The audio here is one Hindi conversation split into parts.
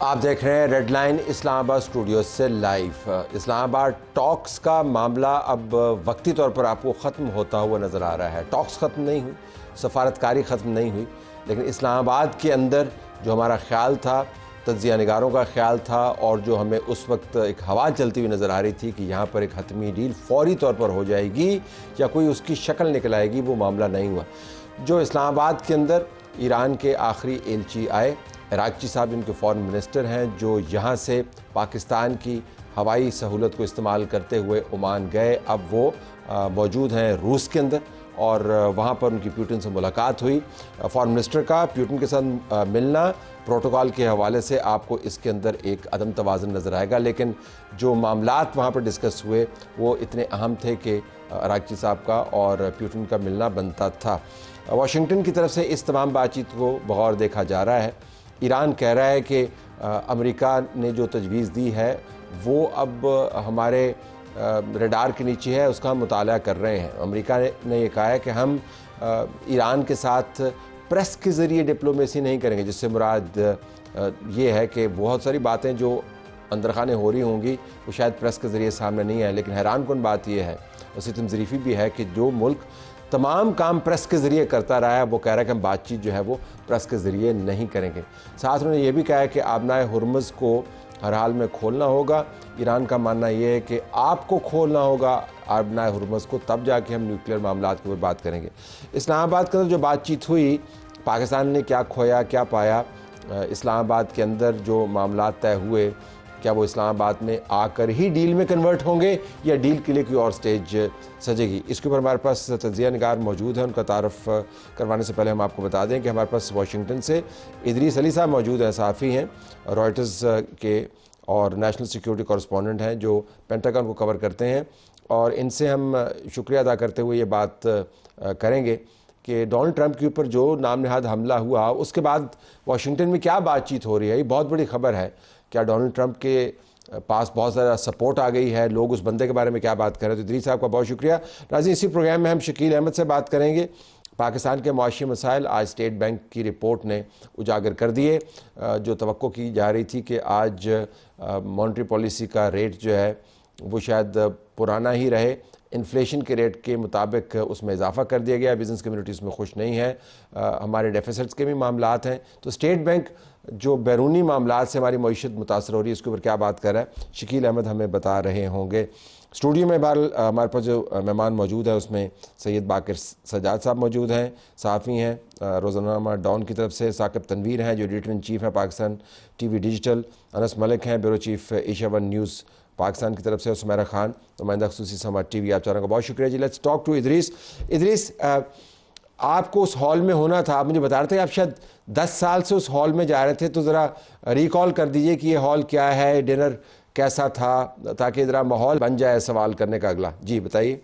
आप देख रहे हैं रेड लाइन इस्लामाबाद स्टूडियो से लाइव। इस्लामाबाद टॉक्स का मामला अब वक्ती तौर पर आपको ख़त्म होता हुआ नज़र आ रहा है। टॉक्स ख़त्म नहीं हुई, सफारतकारी ख़त्म नहीं हुई, लेकिन इस्लामाबाद के अंदर जो हमारा ख्याल था, तज्ज़िया निगारों का ख्याल था और जो हमें उस वक्त एक हवा चलती हुई नज़र आ रही थी कि यहाँ पर एक हतमी डील फ़ौरी तौर पर हो जाएगी या कोई उसकी शक्ल निकल आएगी, वो मामला नहीं हुआ। जो इस्लामाबाद के अंदर ईरान के आखिरी एलची आए, इराक़ची साहब इनके फ़ॉरेन मिनिस्टर हैं, जो यहाँ से पाकिस्तान की हवाई सहूलत को इस्तेमाल करते हुए ओमान गए। अब वो मौजूद हैं रूस के अंदर और वहाँ पर उनकी पुतिन से मुलाकात हुई। फ़ॉरेन मिनिस्टर का पुतिन के साथ मिलना प्रोटोकॉल के हवाले से आपको इसके अंदर एक अदम तवाज़ुन नज़र आएगा, लेकिन जो मामलात वहाँ पर डिस्कस हुए वो इतने अहम थे कि इराक़ची साहब का और पुतिन का मिलना बनता था। वाशिंगटन की तरफ से इस तमाम बातचीत को बगौर देखा जा रहा है। ईरान कह रहा है कि अमेरिका ने जो तजवीज़ दी है वो अब हमारे रडार के नीचे है, उसका हम मुताला कर रहे हैं। अमेरिका ने ये कहा है कि हम ईरान के साथ प्रेस के ज़रिए डिप्लोमेसी नहीं करेंगे, जिससे मुराद ये है कि बहुत सारी बातें जो अंदर खाने हो रही होंगी वो शायद प्रेस के ज़रिए सामने नहीं आए। लेकिन हैरान कुन बात यह है, और सितम ज़रीफ़ी भी है, कि जो मुल्क तमाम काम प्रेस के ज़रिए करता रहा है वो कह रहा है कि हम बातचीत जो है वो प्रेस के ज़रिए नहीं करेंगे। साथ उन्होंने ये भी कहा है कि आबनाए हुर्मुज़ को हर हाल में खोलना होगा। ईरान का मानना ये है कि आपको खोलना होगा आबनाए हुर्मुज़ को, तब जाके हम न्यूक्लियर मामलात के ऊपर बात करेंगे। इस्लामाबाद के अंदर जो बातचीत हुई, पाकिस्तान ने क्या खोया क्या पाया, इस्लामाबाद के अंदर जो मामलात तय हुए, क्या वो इस्लामाबाद में आकर ही डील में कन्वर्ट होंगे या डील के लिए कोई और स्टेज सजेगी, इसके ऊपर हमारे पास तज्ज़िया निगार मौजूद है। उनका तारफ़ करवाने से पहले हम आपको बता दें कि हमारे पास वाशिंगटन से इदरीस अली साहब मौजूद हैं, सहाफ़ी हैं, रॉयटर्स के और नेशनल सिक्योरिटी कॉरेस्पॉन्डेंट हैं जो पेंटागन को कवर करते हैं। और इनसे हम शुक्रिया अदा करते हुए ये बात करेंगे कि डोनाल्ड ट्रंप के ऊपर जो नाम नहाद हमला हुआ उसके बाद वाशिंगटन में क्या बातचीत हो रही है, ये बहुत बड़ी खबर है। क्या डोनाल्ड ट्रंप के पास बहुत ज़्यादा सपोर्ट आ गई है, लोग उस बंदे के बारे में क्या बात करें? तो इदरीस साहब का बहुत शुक्रिया। नाज़रीन, इसी प्रोग्राम में हम शकील अहमद से बात करेंगे। पाकिस्तान के मुआशी मसाइल आज स्टेट बैंक की रिपोर्ट ने उजागर कर दिए। जो तवक्को की जा रही थी कि आज मॉनेटरी पॉलिसी का रेट जो है वो शायद पुराना ही रहे, इन्फ्लेशन के रेट के मुताबिक उसमें इजाफा कर दिया गया। बिज़नेस कम्युनिटी उसमें खुश नहीं है। हमारे डेफिसिट्स के भी मामलात हैं। तो स्टेट बैंक जो बैरूनी मामलात से हमारी मईशत मुतासर हो रही है, इसके ऊपर क्या बात कर रहा है, शकील अहमद हमें बता रहे होंगे। स्टूडियो में हमारे पास जो मेहमान मौजूद है उसमें सैयद बाकिर सजाद साहब मौजूद हैं, सहाफ़ी हैं, रोज़नामा डॉन की तरफ से। साकिब तनवीर हैं जो एडिटर इन चीफ़ हैं पाकिस्तान टीवी डिजिटल। अनस मलिक हैं bureau chief Asia one news Pakistan की तरफ से। और सुमेरा खान नुमाइंदा ख़ुसूसी समाज टीवी। आप चारों का बहुत शुक्रिया जी। Let's talk to Idris. Idris, आपको उस हॉल में होना था, आप मुझे बता रहे थे आप शायद 10 साल से उस हॉल में जा रहे थे, तो ज़रा रिकॉल कर दीजिए कि ये हॉल क्या है, डिनर कैसा था, ताकि ज़रा माहौल बन जाए सवाल करने का अगला। जी बताइए।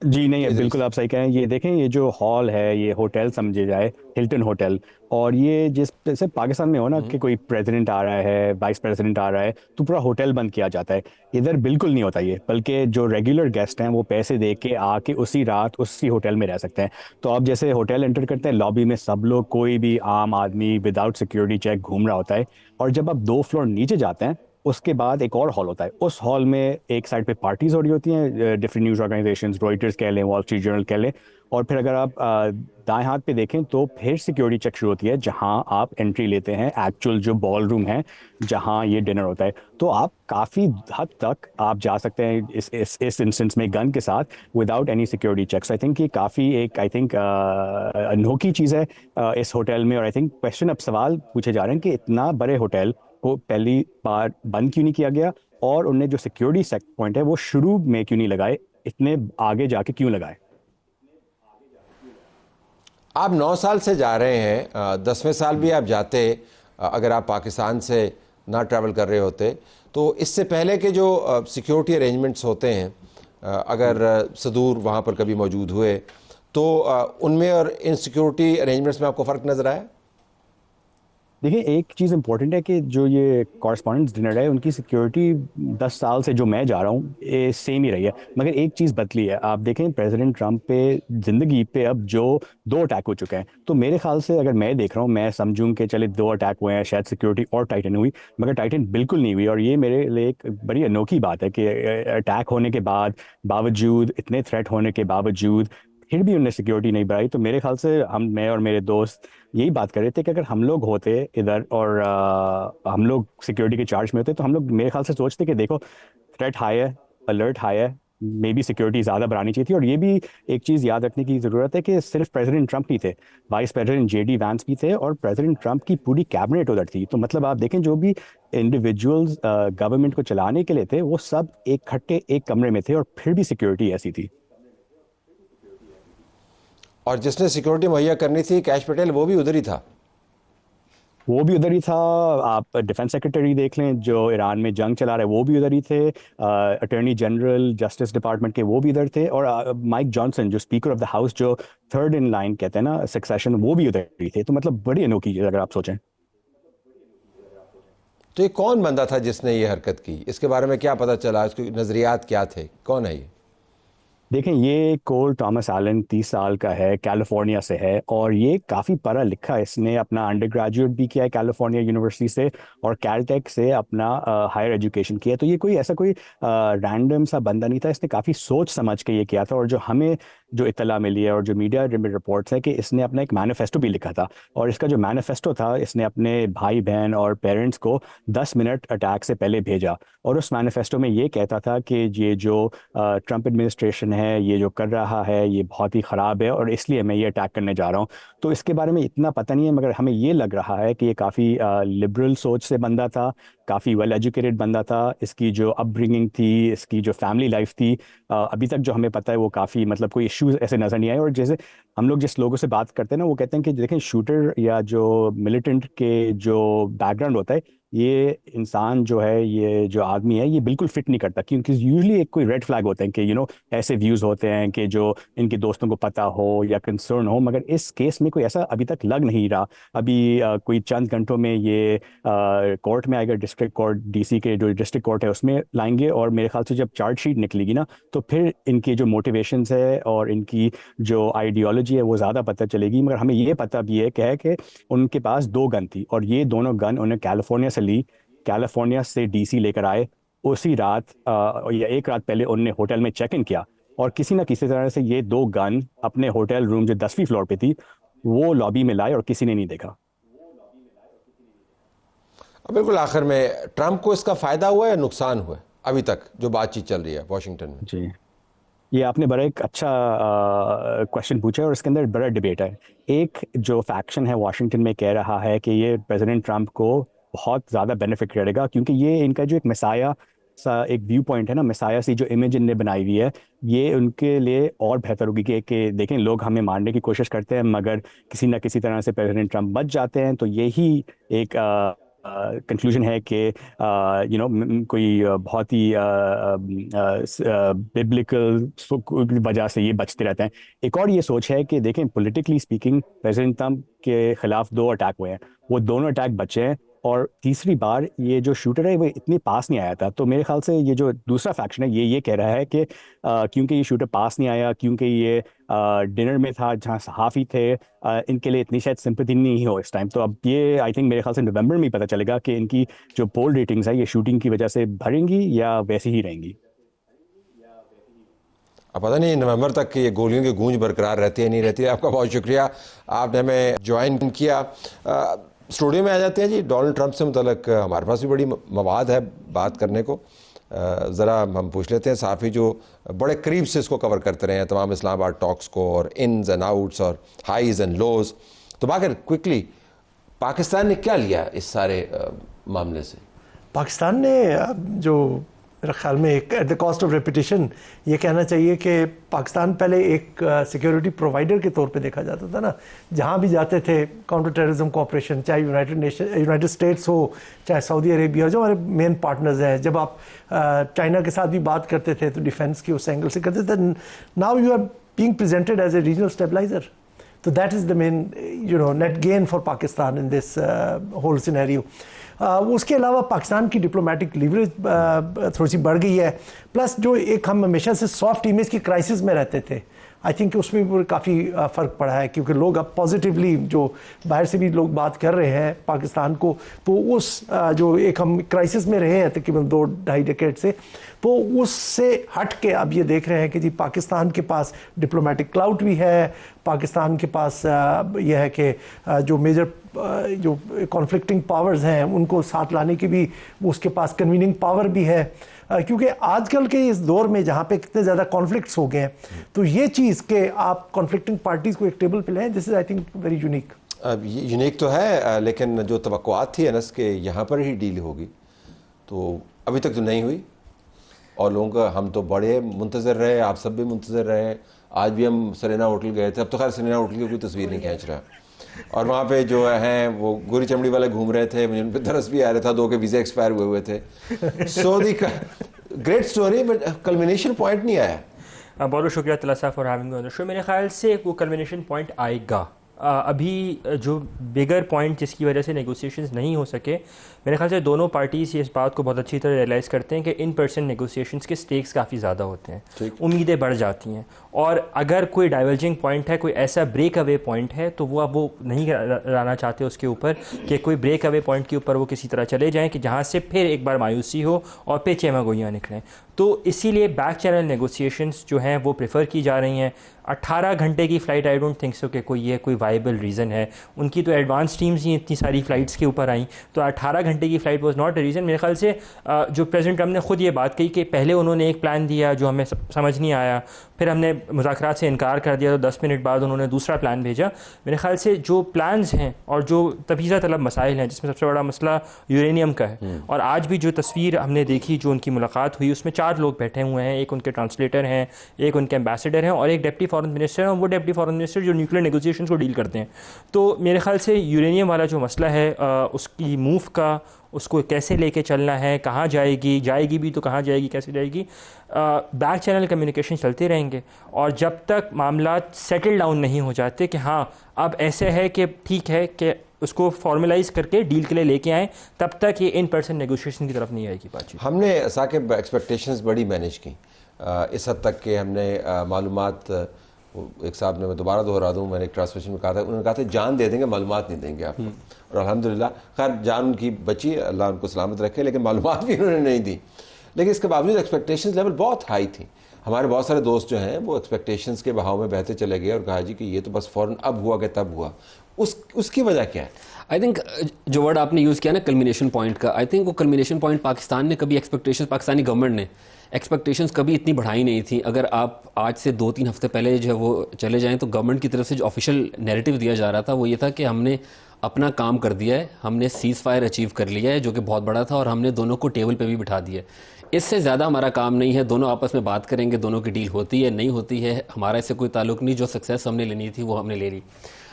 जी नहीं, बिल्कुल आप सही कह रहे हैं। ये देखें, ये जो हॉल है ये होटल समझे जाए, हिल्टन होटल। और ये जिस जैसे पाकिस्तान में हो ना कि कोई प्रेसिडेंट आ रहा है, वाइस प्रेसिडेंट आ रहा है, तो पूरा होटल बंद किया जाता है। इधर बिल्कुल नहीं होता ये, बल्कि जो रेगुलर गेस्ट हैं वो पैसे दे के आके उसी रात उसी होटल में रह सकते हैं। तो आप जैसे होटल एंटर करते हैं, लॉबी में सब लोग, कोई भी आम आदमी विदाउट सिक्योरिटी चेक घूम रहा होता है। और जब आप 2 फ्लोर नीचे जाते हैं उसके बाद एक और हॉल होता है। उस हॉल में एक साइड पे पार्टीज हो रही होती हैं, डिफरेंट न्यूज़ ऑर्गेनाइजेशंस, रॉयटर्स कह लें, वॉल स्ट्रीट जर्नल कह लें। और फिर अगर आप दाएं हाथ पे देखें तो फिर सिक्योरिटी चेक शुरू होती है, जहां आप एंट्री लेते हैं एक्चुअल जो बॉल रूम है जहां ये डिनर होता है। तो आप काफ़ी हद तक आप जा सकते हैं इस इंस्टेंस में गन के साथ without any security checks. I think ये काफ़ी एक अनोखी चीज़ है इस होटल में। और आई थिंक क्वेश्चन, अब सवाल पूछे जा रहे हैं कि इतना बड़े होटल को पहली बार बंद क्यों नहीं किया गया, और उनने जो सिक्योरिटी चेक पॉइंट है वो शुरू में क्यों नहीं लगाए, इतने आगे जाके क्यों लगाए। आप 9 साल से जा रहे हैं, 10वें साल भी आप जाते अगर आप पाकिस्तान से ना ट्रैवल कर रहे होते। तो इससे पहले के जो सिक्योरिटी अरेंजमेंट्स होते हैं, अगर सदूर वहाँ पर कभी मौजूद हुए, तो उनमें और इन सिक्योरिटी अरेंजमेंट्स में आपको फ़र्क नज़र आया? देखिए एक चीज़ इंपॉर्टेंट है कि जो ये कॉरस्पॉन्डेंस डिनर है उनकी सिक्योरिटी 10 साल से जो मैं जा रहा हूँ ये सेम ही रही है, मगर एक चीज़ बदली है। आप देखें प्रेसिडेंट ट्रंप पे ज़िंदगी पे अब जो 2 अटैक हो चुके हैं, तो मेरे ख्याल से अगर मैं देख रहा हूँ मैं समझूं कि चले 2 अटैक हुए हैं, शायद सिक्योरिटी और टाइटन हुई, मगर टाइटन बिल्कुल नहीं हुई। और ये मेरे लिए एक बड़ी अनोखी बात है कि अटैक होने के बावजूद इतने थ्रेट होने के बावजूद फिर भी उनने सिक्योरिटी नहीं बढ़ाई। तो मेरे ख्याल से मैं और मेरे दोस्त यही बात कर रहे थे कि अगर हम लोग होते इधर और हम लोग सिक्योरिटी के चार्ज में होते तो हम लोग मेरे ख्याल से सोचते कि देखो थ्रेट हाई है, अलर्ट हाई है, मे बी सिक्योरिटी ज़्यादा बढ़ानी चाहिए थी। और ये भी एक चीज़ याद रखने की ज़रूरत है कि सिर्फ प्रेसिडेंट ट्रंप नहीं थे, वाइस प्रेसिडेंट JD वैंस भी थे और प्रेसिडेंट ट्रंप की पूरी कैबिनेट उधर थी। तो मतलब आप देखें जो भी इंडिविजुअल्स गवर्नमेंट को चलाने के लिए थे वो सब इकट्ठे एक कमरे में थे और फिर भी सिक्योरिटी ऐसी थी। और जिसने सिक्योरिटी मुहैया करनी थी कैश पटेल, वो भी उधर ही था। वो भी उधर ही था। आप डिफेंस सेक्रेटरी देख लें जो ईरान में जंग चला रहे वो भी उधर ही थे। अटॉर्नी जनरल जस्टिस डिपार्टमेंट के वो भी उधर थे। और माइक जॉनसन जो स्पीकर ऑफ द हाउस जो थर्ड इन लाइन कहते हैं ना सक्सेशन, वो भी उधर ही थे। तो मतलब बड़ी अनोखी चीज़ अगर आप सोचें। तो ये कौन बंदा था जिसने ये हरकत की? इसके बारे में क्या पता चला? इसके नज़रियात क्या थे? कौन है ये? देखें ये कोल टॉमस एलन 30 साल का है, कैलिफोर्निया से है और ये काफ़ी पढ़ा लिखा है। इसने अपना अंडर ग्रेजुएट भी किया है कैलिफोर्निया यूनिवर्सिटी से और कैलटेक से अपना हायर एजुकेशन किया। तो ये कोई ऐसा कोई रैंडम सा बंदा नहीं था, इसने काफ़ी सोच समझ के ये किया था। और जो हमें जो इत्तला मिली है और जो मीडिया रिपोर्ट्स है कि इसने अपना एक मैनिफेस्टो भी लिखा था और इसका जो मैनिफेस्टो था इसने अपने भाई बहन और पेरेंट्स को 10 मिनट अटैक से पहले भेजा। और उस मैनिफेस्टो में ये कहता था कि ये जो ट्रंप एडमिनिस्ट्रेशन है ये जो कर रहा है ये बहुत ही ख़राब है और इसलिए मैं ये अटैक करने जा रहा हूँ। तो इसके बारे में इतना पता नहीं है, मगर हमें ये लग रहा है कि ये काफ़ी लिबरल सोच से बंदा था, काफ़ी वेल एजुकेटेड बंदा था। इसकी जो अपब्रिंगिंग थी, इसकी जो फैमिली लाइफ थी, अभी तक जो हमें पता है वो काफ़ी मतलब कोई इश्यूज ऐसे नज़र नहीं आए। और जैसे हम लोग जिस लोगों से बात करते हैं ना वो कहते हैं कि देखें शूटर या जो मिलिटेंट के जो बैकग्राउंड होता है ये इंसान जो है, ये जो आदमी है ये बिल्कुल फिट नहीं करता, क्योंकि यूजली एक कोई रेड फ्लैग होते हैं कि ऐसे व्यूज़ होते हैं कि जो इनके दोस्तों को पता हो या कंसर्न हो, मगर इस केस में कोई ऐसा अभी तक लग नहीं रहा। अभी कोई चंद घंटों में ये कोर्ट में आएगा, डिस्ट्रिक्ट कोर्ट DC के जो डिस्ट्रिक्ट कोर्ट है उसमें लाएंगे और मेरे ख्याल से जब चार्जशीट निकलेगी ना तो फिर इनकी जो मोटिवेशंस है और इनकी जो आइडियोलॉजी है वो ज़्यादा पता चलेगी। मगर हमें ये पता भी है कि उनके पास 2 गन थी और ये दोनों गन उन्हें कैलिफोर्निया से ली, कैलिफोर्निया से DC लेकर आए। उसी रात या एक रात पहले उनने होटल में चेक इन किया और किसी ना किसी तरह से ये 2 गन अपने होटल रूम जो 10वीं फ्लोर पे थी वो लॉबी में लाए और किसी ने नहीं देखा। बिल्कुल आखिर में ट्रंप को इसका फ़ायदा हुआ या नुकसान हुआ अभी तक जो बातचीत चल रही है वाशिंगटन में? जी, ये आपने बड़ा एक अच्छा क्वेश्चन पूछा है और इसके अंदर बड़ा डिबेट है। एक जो फैक्शन है वाशिंगटन में कह रहा है कि ये प्रेसिडेंट ट्रंप को बहुत ज़्यादा बेनिफिट करेगा क्योंकि ये इनका जो एक मसाया सा एक व्यू पॉइंट है ना, मसाया सी जो इमेज इनने बनाई हुई है ये उनके लिए और बेहतर होगी कि देखें लोग हमें मारने की कोशिश करते हैं मगर किसी ना किसी तरह से प्रेसिडेंट ट्रंप बच जाते हैं। तो यही एक कंक्लूजन है कि कोई बहुत ही बिब्लिकल वजह से ये बचते रहते हैं। एक और ये सोच है कि देखें पॉलिटिकली स्पीकिंग प्रेसिडेंट ट्रंप के खिलाफ 2 अटैक हुए हैं, वो दोनों अटैक बचे हैं और तीसरी बार ये जो शूटर है वो इतनी पास नहीं आया था। तो मेरे ख्याल से ये जो दूसरा फैक्शन है ये कह रहा है कि क्योंकि ये शूटर पास नहीं आया, क्योंकि ये डिनर में था जहाँ सहाफ़ी थे, इनके लिए इतनी शायद सिंपैथी नहीं हो इस टाइम। तो अब ये आई थिंक मेरे ख्याल से नवंबर में ही पता चलेगा कि इनकी जो पोल रेटिंग्स है ये शूटिंग की वजह से भरेंगी या वैसी ही रहेंगी। अब पता नहीं नवंबर तक ये गोलियों की गूंज बरकरार रहती है नहीं रहती है। आपका बहुत शुक्रिया, आपने हमें ज्वाइन किया। स्टूडियो में आ जाते हैं जी। डोनाल्ड ट्रंप से मुतल्लिक हमारे पास भी बड़ी मवाद है बात करने को। ज़रा हम पूछ लेते हैं साफ़ी जो बड़े करीब से इसको कवर करते रहे हैं तमाम इस्लामाबाद टॉक्स को और इन्स एंड आउट्स और हाइज एंड लोज। तो बाकर क्विकली पाकिस्तान ने क्या लिया इस सारे मामले से? पाकिस्तान ने जो मेरे ख्याल में एक at the cost of reputation ये कहना चाहिए कि पाकिस्तान पहले एक सिक्योरिटी प्रोवाइडर के तौर पे देखा जाता था ना। जहाँ भी जाते थे काउंटर टेररिज्म कोऑपरेशन, चाहे यूनाइटेड स्टेट्स हो चाहे सऊदी अरेबिया जो हमारे मेन पार्टनर्स हैं, जब आप चाइना के साथ भी बात करते थे तो डिफेंस की उस एंगल से करते थे। Now you are being presented as a regional stabilizer. तो that is the main net gain for Pakistan in this whole scenario. उसके अलावा पाकिस्तान की डिप्लोमेटिक लीवरेज थोड़ी सी बढ़ गई है, प्लस जो एक हम हमेशा से सॉफ्ट इमेज की क्राइसिस में रहते थे, आई थिंक उसमें भी काफ़ी फ़र्क पड़ा है, क्योंकि लोग अब पॉजिटिवली जो बाहर से भी लोग बात कर रहे हैं पाकिस्तान को, तो उस जो एक हम क्राइसिस में रहे हैं तकरीबन 2-2.5 डेकेड से, तो उससे हट के अब ये देख रहे हैं कि जी पाकिस्तान के पास डिप्लोमेटिक क्लाउट भी है, पाकिस्तान के पास यह है कि जो मेजर जो कॉन्फ्लिक्टिंग पावर्स हैं उनको साथ लाने की भी उसके पास कन्वीनिंग पावर भी है, क्योंकि आजकल के इस दौर में जहाँ पे कितने ज़्यादा कॉन्फ्लिक्ट्स हो गए हैं, तो ये चीज़ कि आप कॉन्फ्लिक्टिंग पार्टीज़ को एक टेबल पे लाएं, this is I think very unique. Unique तो है, लेकिन जो तवक्कुआत थी अनस के यहाँ पर ही डील होगी, तो अभी तक तो नहीं हुई, और लोगों का हम तो बड़े मुंतज़र रहे, आप सब भी मुंतज़र रहे। आज भी हम सरेना होटल गए थे, अब तो खैर सरेना होटल की कोई तस्वीर नहीं खींच रहा, और वहाँ पे जो हैं वो गोरी चमड़ी वाले घूम रहे थे, मुझे उन पर तरस भी आ रहा था, 2 के वीज़े एक्सपायर हुए थे। So the great story, but culmination point नहीं आया। बहुत बहुत शुक्रिया Tala sahab for having on the show. मेरे ख्याल से वो कल्मिनेशन पॉइंट आएगा। अभी जो बिगर पॉइंट जिसकी वजह से नेगोशिएशंस नहीं हो सके, मेरे ख्याल से दोनों पार्टीज इस बात को बहुत अच्छी तरह रियलाइज़ करते हैं कि इन पर्सन नेगोशिएशंस के स्टेक्स काफ़ी ज़्यादा होते हैं, उम्मीदें बढ़ जाती हैं, और अगर कोई डाइवर्जिंग पॉइंट है, कोई ऐसा ब्रेक अवे पॉइंट है, तो वो अब वो नहीं लाना चाहते उसके ऊपर कि कोई ब्रेक अवे पॉइंट के ऊपर वो किसी तरह चले जाएँ कि जहाँ से फिर एक बार मायूसी हो और फिर चेमागोइयाँ निकलें। तो इसीलिए बैक चैनल नेगोशिएशंस जो हैं वो प्रेफर की जा रही हैं। 18 घंटे की flight, I don't think so कि कोई ये कोई वाइबल रीज़न है। उनकी तो एडवांस टीम्स ही इतनी सारी फ़्लाइट्स के ऊपर आई, तो 18 घंटे की flight was not a reason. मेरे ख्याल से जो प्रेसिडेंट ट्रम्प ने खुद ये बात कही कि पहले उन्होंने एक प्लान दिया जो हमें समझ नहीं आया, फिर हमने मुज़ाकरात से इनकार कर दिया, तो 10 मिनट बाद उन्होंने दूसरा प्लान भेजा। मेरे ख्याल से जो प्लान्स हैं और जो तफीज़ा तलब मसाइल हैं, जिसमें सबसे बड़ा मसला यूरेनियम का है, और आज भी जो तस्वीर हमने देखी, जो उनकी मुलाकात हुई, उसमें 4 लोग बैठे हुए हैं, एक उनके ट्रांसलेटर हैं, एक उनके एम्बेसडर हैं, और एक डिप्टी फॉरेन मिनिस्टर हैं, और वो डिप्टी फॉरेन मिनिस्टर जो न्यूक्लियर नेगोशिएशंस को डील करते हैं। तो मेरे ख्याल से यूरेनियम वाला जो मसला है, उसकी मूव का, उसको कैसे लेके चलना है, कहाँ जाएगी भी तो कहाँ जाएगी, कैसे जाएगी, बैक चैनल कम्युनिकेशन चलते रहेंगे, और जब तक मामला सेटल डाउन नहीं हो जाते कि हाँ अब ऐसे है कि ठीक है कि उसको फॉर्मलाइज करके डील के लिए लेके आएँ, तब तक ये इन पर्सन नेगोशिएशन की तरफ नहीं आएगी बातचीत। हमने साकिब एक्सपेक्टेशंस बड़ी मैनेज की इस हद तक कि हमने मालूमात, एक साहब ने, मैं दोबारा दोहरा दूँ, मैंने एक ट्रांसलेशन में कहा था, उन्होंने कहा था जान दे देंगे, मालूमात नहीं देंगे आपको, और अल्हम्दुलिल्लाह खैर जान उनकी बची, अल्लाह उनको सलामत रखे, लेकिन मालूमात भी उन्होंने नहीं दी। लेकिन इसके बावजूद एक्सपेक्टेशंस लेवल बहुत हाई थी। हमारे बहुत सारे दोस्त जो हैं वो एक्सपेक्टेशंस के बहाव में बहते चले गए और कहा जी कि ये तो बस फ़ौरन अब हुआ कि तब हुआ। उसकी वजह क्या है? आई थिंक जो वर्ड आपने यूज़ किया ना कल्मिनेशन पॉइंट का, आई थिंक वो कल्मिनेशन पॉइंट पाकिस्तान ने कभी एक्सपेक्टेशंस, पाकिस्तानी गवर्नमेंट ने एक्सपेक्टेशंस कभी इतनी बढ़ाई नहीं थी। अगर आप आज से 2-3 हफ्ते पहले जो है वो चले जाएं, तो गवर्नमेंट की तरफ से जो ऑफिशियल नैरेटिव दिया जा रहा था वो ये था कि हमने अपना काम कर दिया है, हमने सीज़ फायर अचीव कर लिया है, जो कि बहुत बड़ा था, और हमने दोनों को टेबल पे भी बिठा दिया है। इससे ज़्यादा हमारा काम नहीं है, दोनों आपस में बात करेंगे, दोनों की डील होती है नहीं होती है, हमारा इससे कोई ताल्लुक नहीं, जो सक्सेस हमने लेनी थी वो हमने ले ली।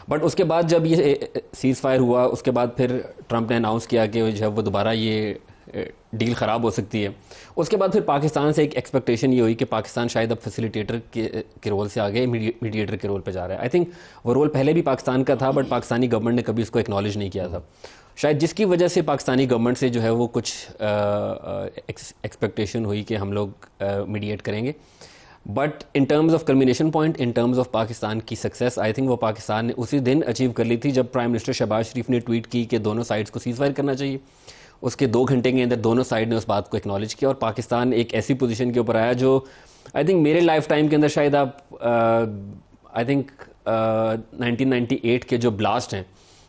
बट उसके बाद जब ये सीज़ फायर हुआ, उसके बाद फिर ट्रंप ने अनाउंस किया कि जब वो दोबारा ये डील ख़राब हो सकती है, उसके बाद फिर पाकिस्तान से एक एक्सपेक्टेशन ये हुई कि पाकिस्तान शायद अब फैसिलिटेटर के रोल से आगे मीडिएटर के रोल पे जा रहा है। आई थिंक वो रोल पहले भी पाकिस्तान का था, बट पाकिस्तानी गवर्नमेंट ने कभी इसको एक्नॉलेज नहीं किया था, शायद जिसकी वजह से पाकिस्तानी गवर्नमेंट से जो है वो कुछ एक्सपेक्टेशन हुई कि हम लोग मीडिएट करेंगे। But in terms of culmination point, in terms of Pakistan की सक्सेस, आई थिंक वो पाकिस्तान ने उसी दिन अचीव कर ली थी जब प्राइम मिनिस्टर शहबाज शरीफ ने ट्वीट की कि दोनों साइड्स को सीज़ फायर करना चाहिए। उसके 2 घंटे के अंदर दोनों साइड ने उस बात को एक्नॉलेज किया, और पाकिस्तान एक ऐसी पोजीशन के ऊपर आया जो आई थिंक मेरे लाइफ टाइम के अंदर शायद आप आई थिंक 1998 के जो ब्लास्ट हैं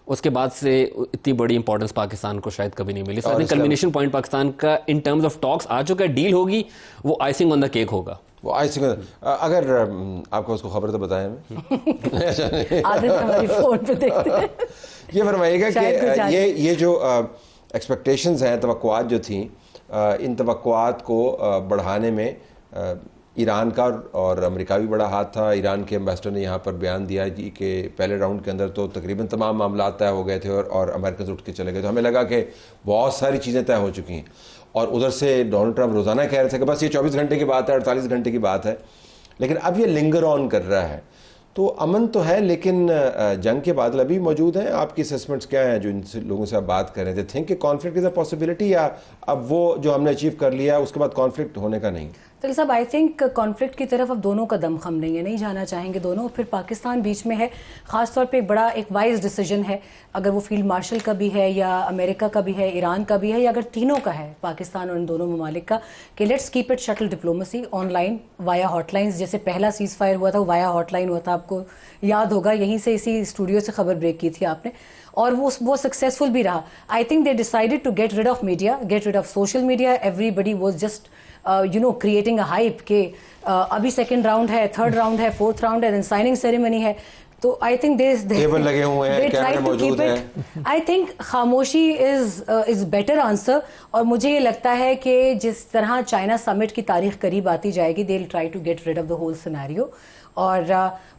उसके बाद से इतनी बड़ी इंपॉर्टेंस पाकिस्तान को शायद कभी नहीं मिली। So I think culmination point Pakistan का इन टर्म्स ऑफ टॉक्स आ चुका है, डील होगी, वो आइसिंग ऑन द केक होगा। वो आइसिंग, अगर आपको उसको खबर तो बताया हमारी फोन पे देखते हैं। ये फरमाइएगा कि ये जो एक्सपेक्टेशंस हैं, तवक्कुआत जो थी, इन तवक्कुआत को बढ़ाने में ईरान का और अमेरिका भी बड़ा हाथ था। ईरान के एम्बेसडर ने यहाँ पर बयान दिया जी कि पहले राउंड के अंदर तो तकरीबन तमाम मामला तय हो गए थे और अमेरिकन उठ के चले गए, तो हमें लगा कि बहुत सारी चीज़ें तय हो चुकी हैं। और उधर से डोनाल्ड ट्रंप रोज़ाना कह रहे थे कि बस ये 24 घंटे की बात है, 48 घंटे की बात है, लेकिन अब ये लिंगर ऑन कर रहा है। तो अमन तो है, लेकिन जंग के बादल अभी मौजूद हैं। आपकी असेसमेंट्स क्या हैं जो इन लोगों से आप बात कर रहे थे? थिंक कि कॉन्फ्लिक्ट इज़ अ पॉसिबिलिटी, या अब वो जो हमने अचीव कर लिया उसके बाद कॉन्फ्लिक्ट होने का नहीं? तो साहब आई थिंक कॉन्फ्लिक्ट की तरफ अब दोनों का दमखम नहीं है, नहीं जाना चाहेंगे दोनों। फिर पाकिस्तान बीच में है, ख़ास तौर पे एक बड़ा एक वाइज डिसीजन है, अगर वो फील्ड मार्शल का भी है या अमेरिका का भी है, ईरान का भी है, या अगर तीनों का है, पाकिस्तान और इन दोनों ममालिक का, कि let's keep it shuttle diplomacy online via hotlines. जैसे पहला सीज़ फायर हुआ था वो वाया हॉटलाइन हुआ था, आपको याद होगा, यहीं से इसी स्टूडियो से खबर ब्रेक की थी आपने, और वो सक्सेसफुल भी रहा। I think they decided to get rid of media, get rid of social media. Everybody was just creating a hype के अभी सेकंड राउंड है, थर्ड राउंड है, फोर्थ राउंड है, देन साइनिंग सेरेमनी है। तो आई थिंक टेबल लगे हुए हैं, कैमरे मौजूद हैं। आई थिंक खामोशी इज बेटर आंसर। और मुझे ये लगता है कि जिस तरह चाइना समिट की तारीख करीब आती जाएगी, they will try to get rid of the whole scenario. और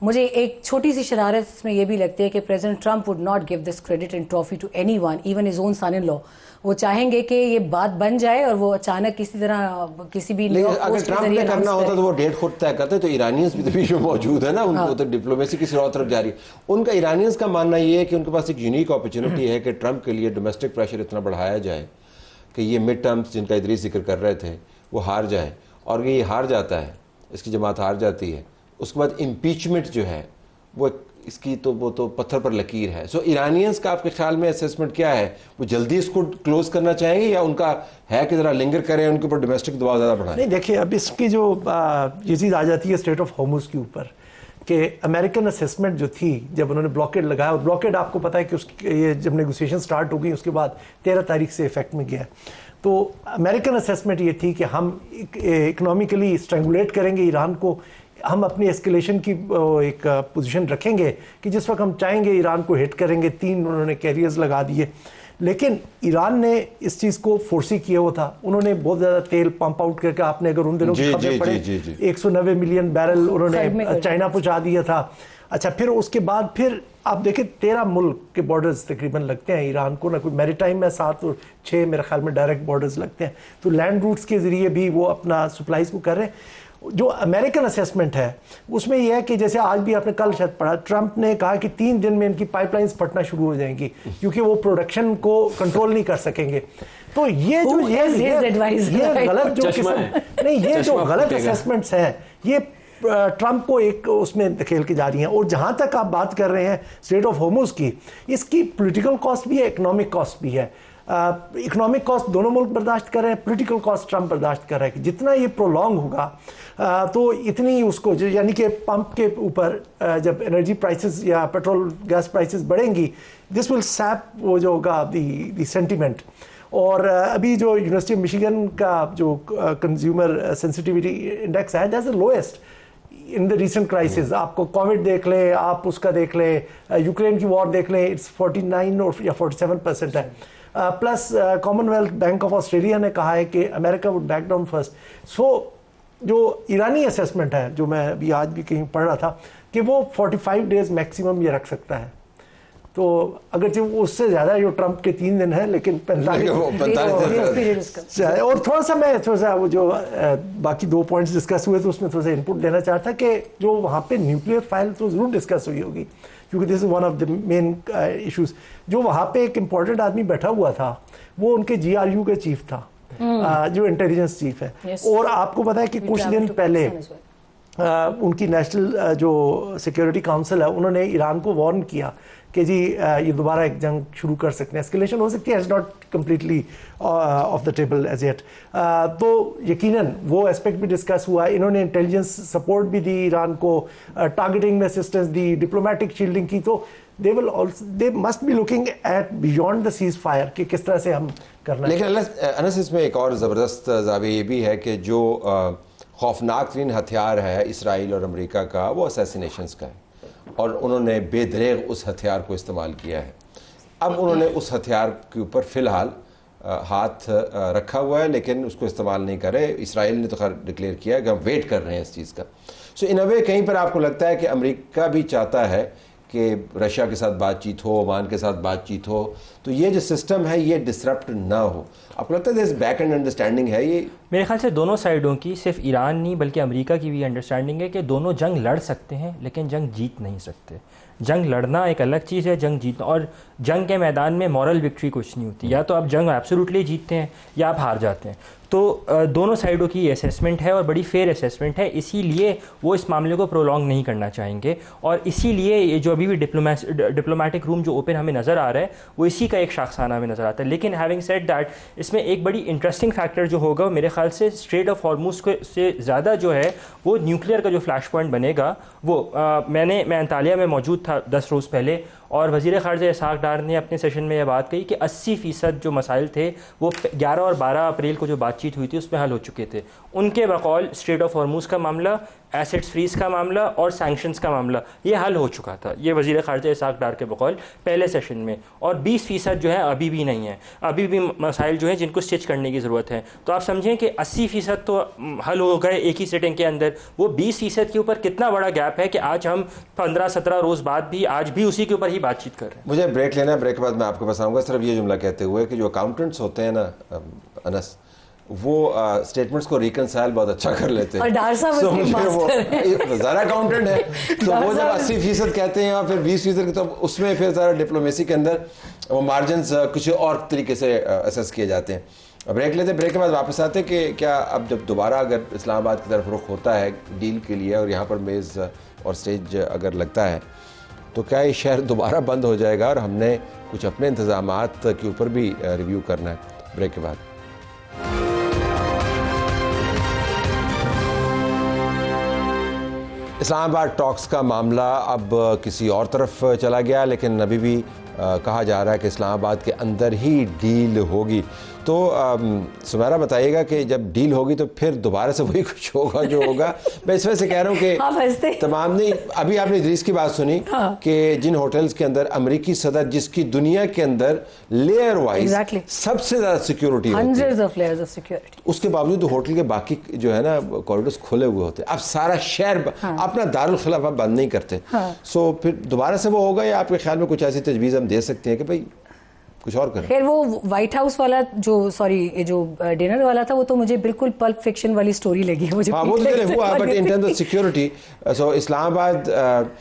मुझे एक छोटी सी शरारत इसमें यह भी लगती है कि president Trump would not give this credit and trophy to anyone, even his own son in law. वो चाहेंगे कि ये बात बन जाए और वो अचानक किसी तरह किसी भी अगर ट्रंप ने करना होता तो वो डेट खुद तय करते। तो ईरानियंस भी तो बीच में मौजूद है ना, उनको तो डिप्लोमेसी की और तरफ जारी है। उनका ईरानियंस का मानना ये है कि उनके पास एक यूनिक अपॉर्चुनिटी है कि ट्रंप के लिए डोमेस्टिक प्रेशर इतना बढ़ाया जाए कि ये मिड टर्म्स जिनका इदरीस जिक्र कर रहे थे वो हार जाए, और ये हार जाता है, इसकी जमात हार जाती है, उसके बाद इम्पीचमेंट जो है वो इसकी तो वो तो पत्थर पर लकीर है। सो ईरानियंस का आपके ख्याल में असेसमेंट क्या है? वो जल्दी इसको क्लोज करना चाहेंगे या उनका है कि ज़रा लिंगर करें, उनके ऊपर डोमेस्टिक दबाव ज़्यादा बढ़ाएं? नहीं, देखिए अब इसकी जो ये चीज़ आ जाती है स्ट्रेट ऑफ होर्मुज़ के ऊपर, कि अमेरिकन असेसमेंट जो थी जब उन्होंने ब्लॉकेड लगाया, और ब्लॉकेड आपको पता है कि उसकी ये जब नेगोशिएशन स्टार्ट हो गई उसके बाद 13 तारीख से इफेक्ट में गया। तो अमेरिकन असेसमेंट ये थी कि हम इकोनॉमिकली स्ट्रेंगुलेट करेंगे ईरान को, हम अपनी एस्केलेशन की एक पोजीशन रखेंगे कि जिस वक्त हम चाहेंगे ईरान को हिट करेंगे। 3 उन्होंने कैरियर्स लगा दिए, लेकिन ईरान ने इस चीज़ को फोर्सी किया हुआ था। उन्होंने बहुत ज़्यादा तेल पंप आउट करके, आपने अगर उन दिनों की खबरें पढ़े, 190 मिलियन बैरल उन्होंने चाइना पहुँचा दिया था। अच्छा, फिर उसके बाद फिर आप देखें 13 मुल्क के बॉर्डर्स तकरीबन लगते हैं ईरान को, ना कोई मैरीटाइम में 7 और 6 मेरे ख्याल में डायरेक्ट बॉर्डर्स लगते हैं। तो लैंड रूट्स के ज़रिए भी वो अपना सप्लाईज को कर रहे हैं। जो अमेरिकन असेसमेंट है उसमें यह है कि जैसे आज भी आपने कल शायद पढ़ा, ट्रंप ने कहा कि 3 दिन में इनकी पाइपलाइंस फटना शुरू हो जाएंगी क्योंकि वो प्रोडक्शन को कंट्रोल नहीं कर सकेंगे। तो ये जो ये गलत जो किस्म नहीं, ये जो गलत असेसमेंट्स हैं ये ट्रंप को एक उसमें धकेल के जा रही हैं। और जहां तक आप बात कर रहे हैं स्ट्रेट ऑफ होर्मुज़ की, इसकी पॉलिटिकल कॉस्ट भी है, इकोनॉमिक कॉस्ट भी है। इकोनॉमिक कॉस्ट दोनों मुल्क बर्दाश्त कर रहे हैं, पॉलिटिकल कॉस्ट ट्रंप बर्दाश्त कर रहा है कि जितना ये प्रोलॉन्ग होगा तो इतनी उसको, यानी कि पंप के ऊपर जब एनर्जी प्राइसेस या पेट्रोल गैस प्राइसेस बढ़ेंगी, दिस विल सैप वो जो होगा दी सेंटिमेंट। और अभी जो यूनिवर्सिटी ऑफ मिशिगन का जो कंज्यूमर सेंसिटिविटी इंडेक्स है, that's the lowest in the recent crisis. आपको कोविड देख लें, आप उसका देख लें, यूक्रेन की वॉर देख लें, इट्स 49 और या 47% है। Plus Commonwealth Bank of Australia ने कहा है कि America would back down first. So जो ईरानी असेसमेंट है, जो मैं अभी आज भी कहीं पढ़ रहा था, कि वो 45 डेज मैक्सिमम ये रख सकता है। तो अगर जो उससे ज़्यादा जो ट्रंप के 3 दिन है, लेकिन 45 और थोड़ा सा वो जो बाकी 2 पॉइंट्स डिस्कस हुए तो उसमें थोड़ा सा इनपुट देना चाहता कि जो वहाँ पे न्यूक्लियर फाइल तो ज़रूर डिस्कस हुई होगी, क्योंकि this is one of the main issues. जो वहाँ पे एक इम्पोर्टेंट आदमी बैठा हुआ था वो उनके GRU का चीफ था, जो इंटेलिजेंस चीफ है। और आपको पता है कि कुछ दिन पहले उनकी नेशनल जो सिक्योरिटी काउंसिल है, उन्होंने ईरान को वार्न किया कि जी ये दोबारा एक जंग शुरू कर सकते हैं, एस्केलेशन हो सकती है, it's not completely off the table as yet. तो यकीनन वो एस्पेक्ट भी डिस्कस हुआ। इन्होंने इंटेलिजेंस सपोर्ट भी दी ईरान को, टारगेटिंग में असिस्टेंस दी, डिप्लोमेटिक शील्डिंग की। तो they must be looking at beyond the cease fire कि किस तरह से हम करना। लेकिन अनस इसमें एक और ज़बरदस्त जाविया ये भी है कि जो खौफनाक तरीन हथियार है इसराइल और अमेरिका का, वो असैसिनेशंस का है, और उन्होंने बेदरेग उस हथियार को इस्तेमाल किया है। अब उन्होंने उस हथियार के ऊपर फ़िलहाल हाथ रखा हुआ है, लेकिन उसको इस्तेमाल नहीं कर रहे। इसराइल ने तो खैर डिक्लेयर किया है कि हम वेट कर रहे हैं इस चीज़ का। सो इन अ वे कहीं पर आपको लगता है कि अमेरिका भी चाहता है कि रशिया के साथ बातचीत हो, ओमान के साथ बातचीत हो, तो ये जो सिस्टम है ये डिसरप्ट ना हो? आपको लगता है बैक एंड अंडरस्टैंडिंग है ये? मेरे ख्याल से दोनों साइडों की, सिर्फ ईरान नहीं बल्कि अमेरिका की भी अंडरस्टैंडिंग है कि दोनों जंग लड़ सकते हैं लेकिन जंग जीत नहीं सकते। जंग लड़ना एक अलग चीज़ है, जंग जीतना, और जंग के मैदान में मॉरल विक्ट्री कुछ नहीं होती। या तो आप जंग एब्सोल्युटली जीतते हैं या आप हार जाते हैं। तो दोनों साइडों की असेसमेंट है और बड़ी फेयर असेसमेंट है, इसीलिए वो इस मामले को प्रोलॉन्ग नहीं करना चाहेंगे। और इसीलिए ये जो अभी भी डिप्लोमेटिक रूम जो ओपन हमें नज़र आ रहा है वो इसी का एक शाखसाना हमें नज़र आता है। लेकिन हैविंग सेड दैट, इसमें एक बड़ी इंटरेस्टिंग फैक्टर जो होगा मेरे ख्याल से स्ट्रेट ऑफ हॉर्मुज़ से ज़्यादा जो है वो न्यूक्लियर का जो फ्लैश पॉइंट बनेगा वो मैं अंतालिया में मौजूद था 10 रोज़ पहले, और वज़ीर ख़ारजा इसहाक़ डार ने अपने सेशन में यह बात कही कि 80% जो मसाइल थे वो 11 और 12 अप्रैल को जो बातचीत हुई थी उसमें हल हो चुके थे। उनके बकौल स्ट्रेट ऑफ हॉर्मुज़ का मामला, एसेट्स फ्रीज़ का मामला और सैंक्शंस का मामला ये हल हो चुका था, ये वज़ीर ख़ारजा इसहाक़ डार के बकौल पहले सेशन में। और 20% जो है अभी भी नहीं है, अभी भी मसाइल जो हैं जिनको स्टिच करने की ज़रूरत है। तो आप समझें कि 80% तो हल हो गए एक ही सिटिंग के अंदर, वो 20% के ऊपर कितना बड़ा गैप है कि आज हम 15-17 रोज़ बाद भी आज भी उसी के ऊपर ही बातचीत कर रहे हैं। मुझे ब्रेक लेना है, ब्रेक के बाद मैं आपके पास आऊँगा। सिर्फ ये जुमला कहते हुए कि जो अकाउंटेंट्स होते हैं ना अनस, वो स्टेटमेंट्स को रिकनसाइल बहुत अच्छा कर लेते हैं। और डार साहब so, मुझे वो ज़रा अकाउंटेंट है तो वो जब 80% कहते हैं और फिर 20% तो उसमें फिर ज़रा डिप्लोमेसी के अंदर वो मार्जिन्स कुछ और तरीके से असेस किए जाते हैं। ब्रेक लेते, ब्रेक के बाद वापस आते कि क्या अब जब दोबारा अगर इस्लामाबाद की तरफ रुख होता है डील के लिए और यहाँ पर मेज़ और स्टेज अगर लगता है तो क्या ये शहर दोबारा बंद हो जाएगा और हमने कुछ अपने इंतज़ामात के ऊपर भी रिव्यू करना है? ब्रेक के बाद। इस्लामाबाद टॉक्स का मामला अब किसी और तरफ चला गया, लेकिन अभी भी कहा जा रहा है कि इस्लामाबाद के अंदर ही डील होगी। तो सुमेरा बताइएगा कि जब डील होगी तो फिर दोबारा से वही कुछ होगा जो होगा? मैं इस वजह से कह रहा हूँ कि तमाम नहीं, अभी आपने इदरीस की बात सुनी कि जिन होटल्स के अंदर अमेरिकी सदर, जिसकी दुनिया के अंदर लेयर वाइज सबसे ज़्यादा सिक्योरिटी होती है, उसके बावजूद होटल के बाकी जो है ना कॉरिडोर्स खुले हुए होते हैं। अब सारा शहर अपना दारुल खिलाफा बंद नहीं करते। सो फिर दोबारा से वो होगा या आपके ख्याल में कुछ ऐसी तजवीज़ हम दे सकते हैं कि भाई कुछ और करें? खैर वो व्हाइट हाउस वाला जो जो डिनर वाला था वो तो मुझे बिल्कुल पल्प फिक्शन वाली स्टोरी लगी मुझे। हाँ वो तो हुआ, but in terms of security so Islamabad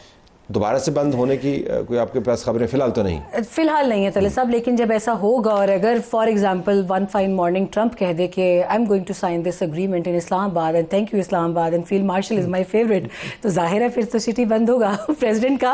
दोबारा से बंद होने की कोई आपके पास खबरें फिलहाल तो नहीं? फिलहाल नहीं है तले साहब, लेकिन जब ऐसा होगा और अगर for example one fine morning Trump कह दे कि I am going to sign this agreement in Islamabad and thank you Islamabad and field marshal is my favourite, तो जाहिर है फिर तो सिटी बंद होगा। प्रेसिडेंट का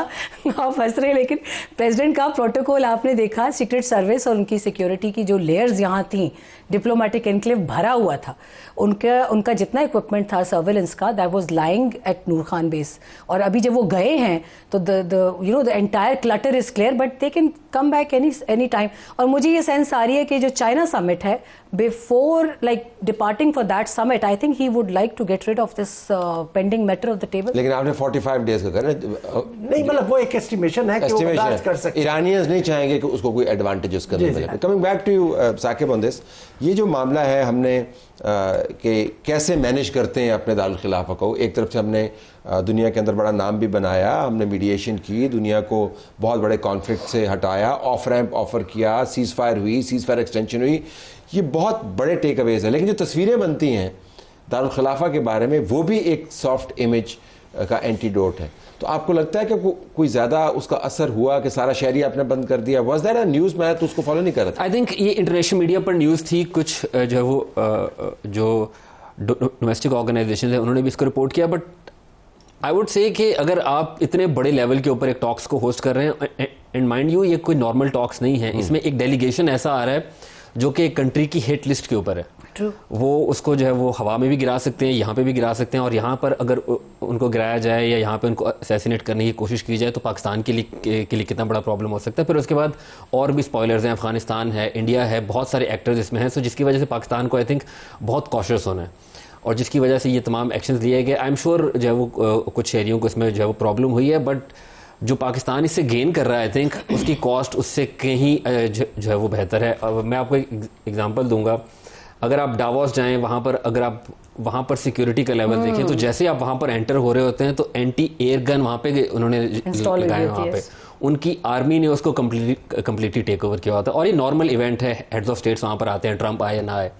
आप हंस रहे, लेकिन प्रेसिडेंट का प्रोटोकॉल आपने देखा, सीक्रेट सर्विस और उनकी सिक्योरिटी की जो लेयर्स यहाँ थी, डिप्लोमेटिक एनक्लेव भरा हुआ था, उनका जितना इक्विपमेंट था सर्वेलेंस का that was lying at Noor Khan base. और अभी जब वो गए हैं तो the entire clutter is clear, but they can come back any time. और मुझे ये सेंस आ रही है कि जो चाइना समिट है, before like departing for that summit, I think he would like to get rid of this pending matter of the table. लेकिन आपने 45 डेज का करा नहीं, मतलब वो एक एस्टिमेशन है कि वो बर्दाश्त कर सकते हैं। ईरानियंस नहीं चाहेंगे कि उसको कोई एडवांटेज उसके अंदर मिले। Coming back to you Sakib on this, ये जो मामला है हमने कि कैसे मैनेज करते हैं अपने दारुल खिलाफा को, एक तरफ से हमने दुनिया के अंदर बड़ा नाम भी बनाया, हमने मीडिएशन की, दुनिया को बहुत बड़े कॉन्फ्लिक्ट से हटाया, ऑफ रैंप ऑफर किया, सीज फायर हुई, सीज फायर एक्सटेंशन हुई, ये बहुत बड़े टेक अवेज हैं। लेकिन जो तस्वीरें बनती हैं दारुल खिलाफा के बारे में वो भी एक सॉफ्ट इमेज का एंटीडोट है। तो आपको लगता है कि कोई ज़्यादा उसका असर हुआ कि सारा शहरी आपने बंद कर दिया? Was that a news? मैं तो उसको फॉलो नहीं कर रहा था। आई थिंक ये इंटरनेशनल मीडिया पर न्यूज़ थी, कुछ जो है वो जो डोमेस्टिक ऑर्गेनाइजेशन है उन्होंने भी इसको रिपोर्ट किया। बट आई वुड से कि अगर आप इतने बड़े लेवल के ऊपर एक टॉक्स को होस्ट कर रहे हैं, एंड माइंड यू ये कोई नॉर्मल टॉक्स नहीं है, इसमें एक डेलीगेशन ऐसा आ रहा है जो कि एक कंट्री की हिट लिस्ट के ऊपर है। वो उसको जो है वो हवा में भी गिरा सकते हैं, यहाँ पे भी गिरा सकते हैं, और यहाँ पर अगर उनको गिराया जाए या यहाँ पे उनको असैसिनेट करने की कोशिश की जाए तो पाकिस्तान के लिए कितना बड़ा प्रॉब्लम हो सकता है। फिर उसके बाद और भी स्पॉयलर्स हैं, अफगानिस्तान है, इंडिया है, बहुत सारे एक्टर्स इसमें हैं, सो जिसकी वजह से पाकिस्तान को आई थिंक बहुत कॉशियस होना है, और जिसकी वजह से ये तमाम एक्शंस लिए गए। आई एम श्योर जो है वो कुछ शहरियों को इसमें जो है वो प्रॉब्लम हुई है, बट जो पाकिस्तान इससे गेन कर रहा है आई थिंक उसकी कॉस्ट उससे कहीं जो है वो बेहतर है। अब मैं आपको एक एग्जांपल दूंगा, अगर आप डावोस जाएं वहाँ पर, अगर आप वहाँ पर सिक्योरिटी का लेवल देखें तो जैसे आप वहाँ पर एंटर हो रहे होते हैं तो एंटी एयर गन वहाँ पे उन्होंने लगाए वहाँ पे, उनकी आर्मी ने उसको कम्प्लीटली टेक ओवर किया होता है। और ये नॉर्मल इवेंट है, हेड्स ऑफ स्टेट्स वहाँ पर आते हैं, ट्रंप आए या ना आए।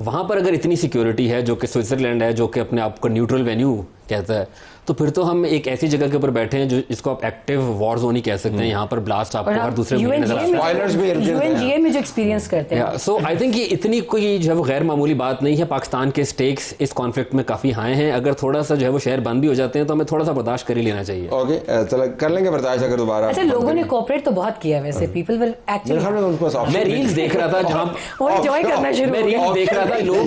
वहाँ पर अगर इतनी सिक्योरिटी है, जो कि स्विट्जरलैंड है, जो कि अपने आप को न्यूट्रल वेन्यू कहता है, तो फिर तो हम एक ऐसी जगह के ऊपर बैठे हैं जो इसको आप एक्टिव वॉर जोन ही कह सकते हैं। यहाँ पर ब्लास्ट आपको हर दूसरे महीने नजर आता है, यूएनजीए में जो एक्सपीरियंस करते हैं। सो आई थिंक ये इतनी कोई जो है वो गैर मामूली बात नहीं है। पाकिस्तान के स्टेक्स इस कॉन्फ्लिक्ट में काफी हाई हैं। अगर थोड़ा सा जो है वो शहर बंद भी हो जाते हैं तो हमें थोड़ा सा बर्दाश्त कर ही लेना चाहिए। ओके, चलो कर लेंगे बर्दाश्त अगर दोबारा। अच्छा, लोगों ने कोऑपरेट तो बहुत किया है वैसे, पीपल विल एक्चुअली। मैं रील्स देख रहा था जहां वो एंजॉय करना शुरू, मैं रील्स देख रहा था, लोग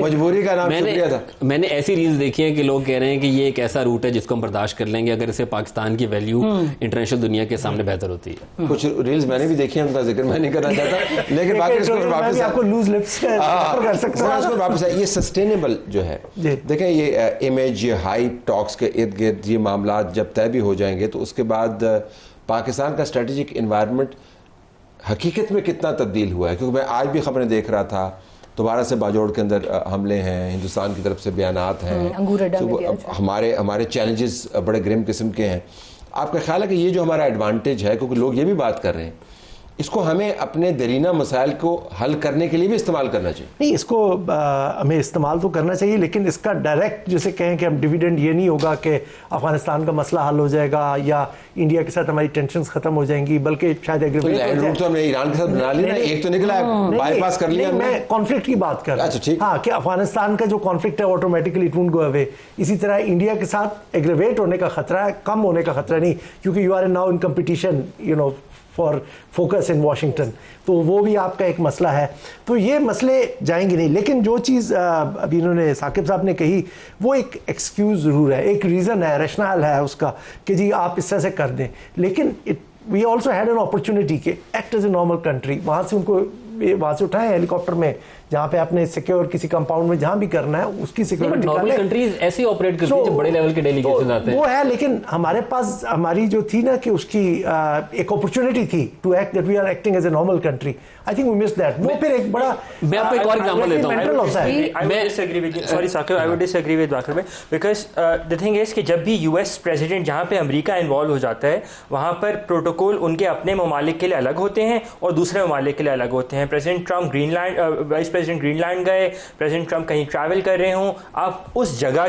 मजबूरी का नाम शुक्रिया था। मैंने ऐसी रील्स देखी हैं कि लोग कह रहे हैं कि ये एक ऐसा रूट है जिसको हम बर्दाश्त कर लेंगे अगर इसे पाकिस्तान की वैल्यू इंटरनेशनल दुनिया के सामने बेहतर होती है। कुछ रील्स मैंने भी देखी हैं, उनका जिक्र मैं नहीं करना चाहता, लेकिन बाकी इसको वापस आपको लूज लिप्स कर सकता हूं। वापस ये सस्टेनेबल जो है, देखें ये इमेज, ये हाइप टॉक्स के इर्द गिर्द ये मामला जब तय भी हो जाएंगे तो उसके बाद पाकिस्तान का स्ट्रेटेजिक एनवायरनमेंट हकीकत में कितना तब्दील हुआ है। क्योंकि मैं आज भी खबरें देख रहा था, दोबारा से बाजोड़ के अंदर हमले हैं, हिंदुस्तान की तरफ से बयानात हैं, तो हमारे चैलेंजेस बड़े ग्रिम किस्म के हैं। आपका ख्याल है कि ये जो हमारा एडवांटेज है, क्योंकि लोग ये भी बात कर रहे हैं, इसको हमें अपने दरीना मसाइल को हल करने के लिए भी इस्तेमाल करना चाहिए? नहीं, इसको हमें इस्तेमाल तो करना चाहिए, लेकिन इसका डायरेक्ट जैसे कहें कि हम डिविडेंड ये नहीं होगा कि अफगानिस्तान का मसला हल हो जाएगा या इंडिया के साथ हमारी टेंशन खत्म हो जाएंगी, बल्कि शायद एग्रीमेंट तो हमने ईरान के साथ बना लिया, एक तो निकला बाईपास कर लिया। मैं कॉन्फ्लिक्ट की बात कर रहा हूं। हाँ, कि अफगानिस्तान का जो कॉन्फ्लिक्ट है automatically it won't go away. इसी तरह इंडिया के साथ एग्रेवेट होने का खतरा है, कम होने का खतरा नहीं, क्योंकि you are now in competition for focus in Washington, तो वो भी आपका एक मसला है। तो ये मसले जाएंगे नहीं, लेकिन जो चीज़ अभी इन्होंने साकिब साहब ने कही वो एक एक्सक्यूज़ ज़रूर है, एक रीज़न है, रैशनल है उसका कि जी आप इस तरह से कर दें। लेकिन we also had an opportunity के act as a normal country, वहाँ से उनको वहाँ से उठाएं हेलीकॉप्टर में, जहाँ पे आपने सिक्योर किसी कंपाउंड में जहाँ भी करना है उसकी सिक्योरिटी नॉर्मल कंट्रीज ऐसे ऑपरेट करती हैं जब बड़े लेवल के डेलीगेशन आते हैं। वो है, लेकिन हमारे पास हमारी जो थी ना कि उसकी एक अपॉर्चुनिटी थी to act that we are acting as a normal country. I think we miss that. वो फिर एक बड़ा, मैं आपको एक और एग्जांपल देता हूं। मैं disagree with, sorry Saqib, I would disagree with Waqir भाई, बिकॉज द थिंग इज कि जब भी यूएस प्रेसिडेंट जहाँ पे अमेरिका इन्वॉल्व हो जाता है वहाँ पर प्रोटोकॉल उनके अपने ममालिक के लिए अलग होते हैं और दूसरे ममालिक के लिए अलग होते हैं। President Trump Greenland, vice president Greenland गए, प्रेसिडेंट ट्रंप कहीं ट्रैवल कर रहे हों, आप उस जगह